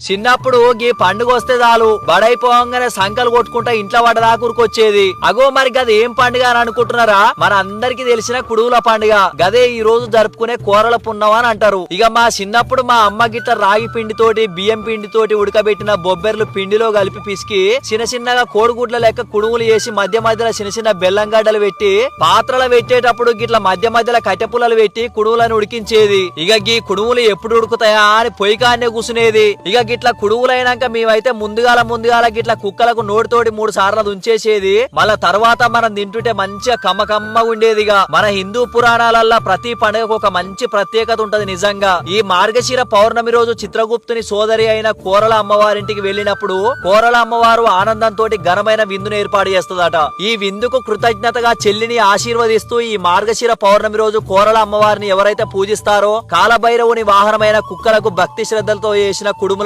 చిన్నప్పుడు గీ పండుగ వస్తే చాలు బడైపోగానే సంకలు కొట్టుకుంటా ఇంట్లో వడదాకురుకొచ్చేది. అగో మరి గది ఏం పండుగ అని అనుకుంటున్నారా? మన అందరికి తెలిసిన కుడువుల పండుగ. గదే ఈ రోజు జరుపుకునే కూరల పున్నమ అని అంటారు. ఇక మా చిన్నప్పుడు మా అమ్మ గిట్ల రాగి పిండితోటి బియ్యం పిండితోటి ఉడకబెట్టిన బొబ్బెర్లు పిండిలో కలిపి పిసికి చిన్న చిన్నగా కోడిగుడ్ల లెక్క కుడుములు వేసి మధ్య మధ్యలో చిన్న చిన్న బెల్లం గడ్డలు పెట్టి పాత్రలు పెట్టేటప్పుడు గిట్ల మధ్య మధ్యలో కట్టెపుల్లలు పెట్టి కుడువులను ఉడికించేది. ఇక గీ కుడుములు ఎప్పుడు ఉడుకుతాయా అని పొయ్యికాన్నే కూసునేది. ఇక గిట్ల కుడువులైనాక మేమైతే ముందుగాల గిట్ల కుక్కలకు నోటితోటి 3 సార్లు దుంచేసేది. మళ్ళా తర్వాత మనం తింటుంటే మంచిగా కమ్మగా ఉండేదిగా. మన హిందూ పురాణాలల్లో ప్రతి పండుగకు ఒక మంచి ప్రత్యేకత ఉంటది. నిజంగా ఈ మార్గశిర పౌర్ణమి రోజు చిత్రగుప్తుని సోదరి అయిన కోరల అమ్మవారింటికి వెళ్ళినప్పుడు కోరల అమ్మవారు ఆనందంతో ఘనమైన విందును ఏర్పాటు చేస్తుందట. ఈ విందుకు కృతజ్ఞతగా చెల్లిని ఆశీర్వదిస్తూ ఈ మార్గశిర పౌర్ణమి రోజు కోరల అమ్మవారిని ఎవరైతే పూజిస్తారో కాలభైరవుని వాహనమైన కుక్కలకు భక్తి శ్రద్ధలతో చేసిన కుడుముల